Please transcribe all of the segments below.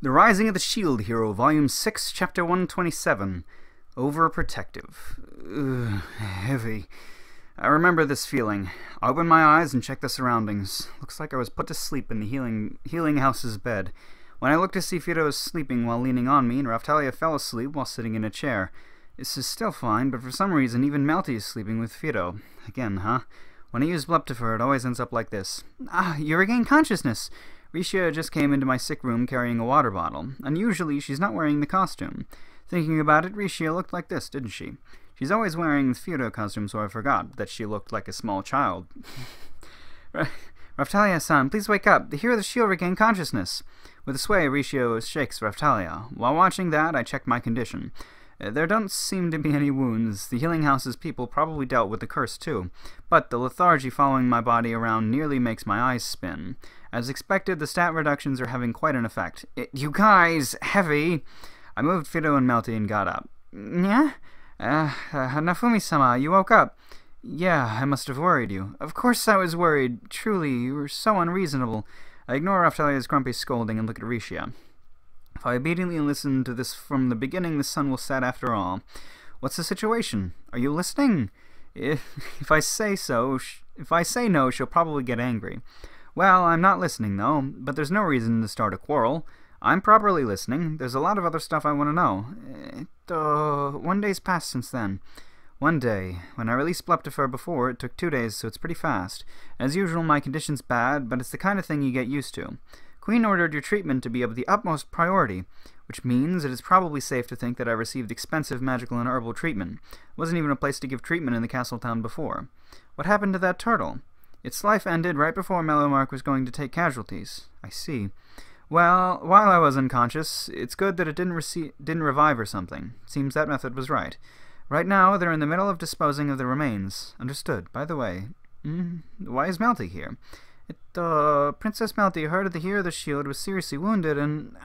The Rising of the Shield Hero, Volume 6, Chapter 127. Overprotective. Ugh, heavy. I remember this feeling. I opened my eyes and checked the surroundings. Looks like I was put to sleep in the healing house's bed. When I looked to see Fido was sleeping while leaning on me, and Raftalia fell asleep while sitting in a chair. This is still fine, but for some reason even Melty is sleeping with Fido. Again, huh? When I use Bleptifer, it always ends up like this. Ah, you regained consciousness! Risha just came into my sick room carrying a water bottle. Unusually, she's not wearing the costume. Thinking about it, Risha looked like this, didn't she? She's always wearing the Fido costume, so I forgot that she looked like a small child. Raftalia-san, please wake up. The hero of the shield regained consciousness. With a sway, Risha shakes Raftalia. While watching that, I checked my condition. There don't seem to be any wounds. The healing house's people probably dealt with the curse too. But the lethargy following my body around nearly makes my eyes spin. As expected, the stat reductions are having quite an effect. You guys, heavy! I moved Fido and Melty and got up. Yeah? Nafumi-sama, you woke up. Yeah, I must have worried you. Of course I was worried. Truly, you were so unreasonable. I ignore Raftalia's grumpy scolding and look at Risha. If I obediently listen to this from the beginning, the sun will set after all. What's the situation? Are you listening? If I say no, she'll probably get angry. Well, I'm not listening, though, but there's no reason to start a quarrel. I'm properly listening. There's a lot of other stuff I want to know. 1 day's passed since then. 1 day. When I released Bleptifer before, it took 2 days, so it's pretty fast. As usual, my condition's bad, but it's the kind of thing you get used to. Queen ordered your treatment to be of the utmost priority, which means it is probably safe to think that I received expensive magical and herbal treatment. Wasn't even a place to give treatment in the castle town before. What happened to that turtle? Its life ended right before Melomark was going to take casualties. I see. Well, while I was unconscious, it's good that it didn't revive or something. Seems that method was right. Right now, they're in the middle of disposing of the remains. Understood. By the way, why is Melty here? Princess Melty heard of the hero of the shield was seriously wounded and...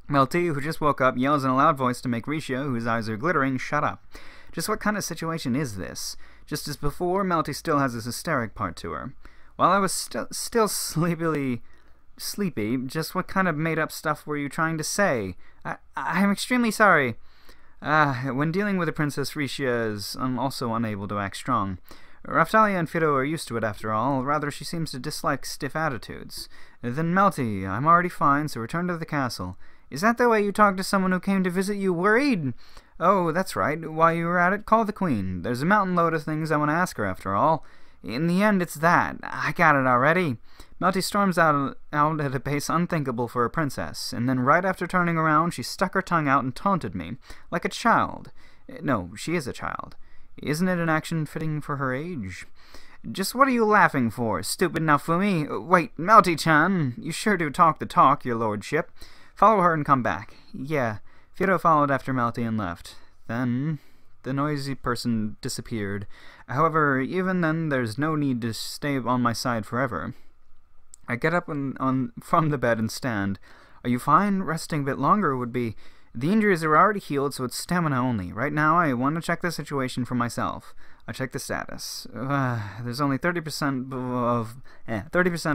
Melty, who just woke up, yells in a loud voice to make Risha, whose eyes are glittering, shut up. Just what kind of situation is this? Just as before, Melty still has this hysteric part to her. While I was still sleepy, just what kind of made-up stuff were you trying to say? I'm extremely sorry. When dealing with a princess, Risha is also unable to act strong. Raftalia and Fido are used to it after all. Rather, she seems to dislike stiff attitudes. Then Melty, I'm already fine, so return to the castle. Is that the way you talk to someone who came to visit you worried? Oh, that's right. While you were at it, call the queen. There's a mountain load of things I want to ask her after all. In the end, it's that. I got it already. Melty storms out at a pace unthinkable for a princess, and then right after turning around, she stuck her tongue out and taunted me, like a child. No, she is a child. Isn't it an action fitting for her age? Just what are you laughing for, stupid Nafumi? Wait, Melty-chan, you sure do talk the talk, your lordship. Follow her and come back. Yeah, Fido followed after Melty and left. Then... the noisy person disappeared. However, even then, there's no need to stay on my side forever. I get up from the bed and stand. Are you fine? Resting a bit longer would be... The injuries are already healed, so it's stamina only. Right now, I want to check the situation for myself. I check the status. There's only 30%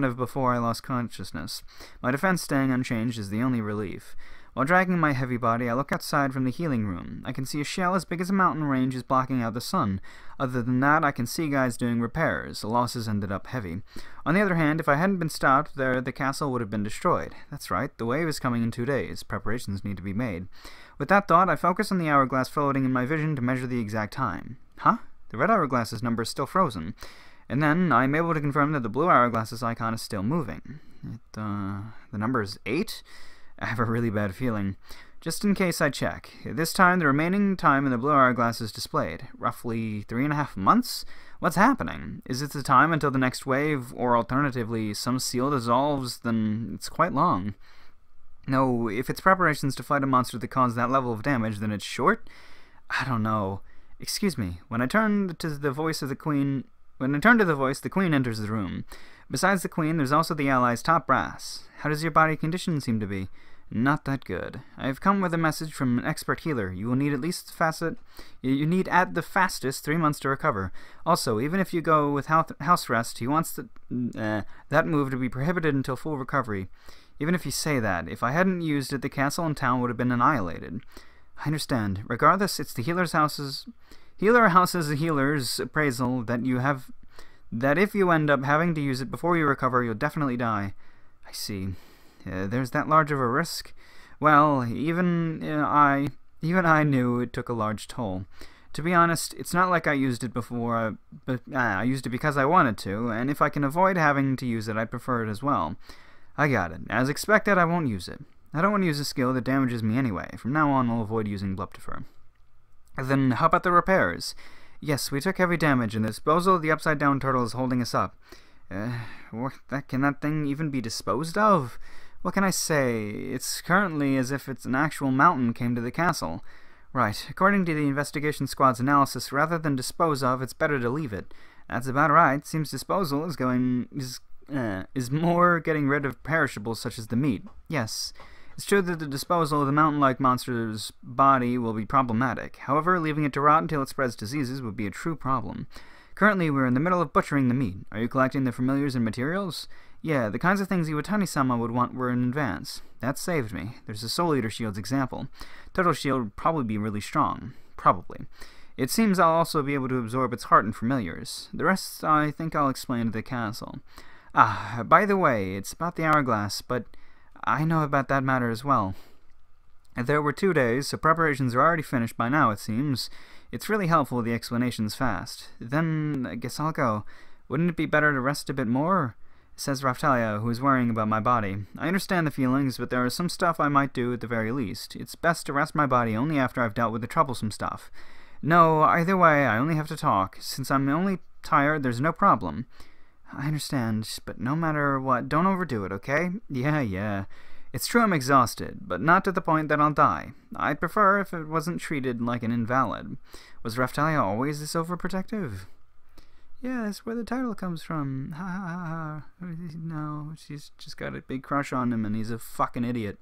of before I lost consciousness. My defense staying unchanged is the only relief. While dragging my heavy body, I look outside from the healing room. I can see a shell as big as a mountain range is blocking out the sun. Other than that, I can see guys doing repairs. The losses ended up heavy. On the other hand, if I hadn't been stopped there, the castle would have been destroyed. That's right, the wave is coming in 2 days. Preparations need to be made. With that thought, I focus on the hourglass floating in my vision to measure the exact time. Huh? The red hourglass's number is still frozen. And then, I'm able to confirm that the blue hourglass's icon is still moving. The number is 8? I have a really bad feeling. Just in case I check. This time, the remaining time in the blue hourglass is displayed. Roughly 3.5 months? What's happening? Is it the time until the next wave, or alternatively, some seal dissolves? Then it's quite long. No, if it's preparations to fight a monster that caused that level of damage, then it's short? I don't know. Excuse me. When I turn to the voice, the queen enters the room. Besides the queen, there's also the allies' top brass. How does your body condition seem to be? Not that good. I have come with a message from an expert healer. You will need at the fastest 3 months to recover. Also, even if you go with house rest, he wants that move to be prohibited until full recovery. Even if you say that, if I hadn't used it, the castle and town would have been annihilated. I understand. Regardless, it's the healer house's healer's appraisal that if you end up having to use it before you recover, you'll definitely die. I see. There's that large of a risk? Well, even I knew it took a large toll. To be honest, it's not like I used it before, but I used it because I wanted to, and if I can avoid having to use it, I'd prefer it as well. I got it. As expected, I won't use it. I don't want to use a skill that damages me anyway. From now on, I'll avoid using Bluptifer. Then, how about the repairs? Yes, we took heavy damage, and the disposal of the upside-down turtle is holding us up. Can that thing even be disposed of? What can I say? It's currently as if it's an actual mountain came to the castle. Right. According to the investigation squad's analysis, rather than dispose of, it's better to leave it. That's about right. Seems disposal is more getting rid of perishables such as the meat. Yes. It's true that the disposal of the mountain-like monster's body will be problematic. However, leaving it to rot until it spreads diseases would be a true problem. Currently, we're in the middle of butchering the meat. Are you collecting the familiars and materials? Yeah, the kinds of things Iwatani-sama would want were in advance. That saved me. There's a Soul Eater Shield's example. Total Shield would probably be really strong. Probably. It seems I'll also be able to absorb its heart and familiars. The rest I think I'll explain to the castle. Ah, by the way, it's about the hourglass, but I know about that matter as well. There were 2 days, so preparations are already finished by now, it seems. It's really helpful the explanation's fast. Then, I guess I'll go. Wouldn't it be better to rest a bit more? Says Raftalia, who is worrying about my body. I understand the feelings, but there is some stuff I might do at the very least. It's best to rest my body only after I've dealt with the troublesome stuff. No, either way, I only have to talk. Since I'm only tired, there's no problem. I understand, but no matter what, don't overdo it, okay? Yeah. It's true I'm exhausted, but not to the point that I'll die. I'd prefer if it wasn't treated like an invalid. Was Raftalia always this overprotective? Yeah, that's where the title comes from. Ha ha ha. No, she's just got a big crush on him and he's a fucking idiot.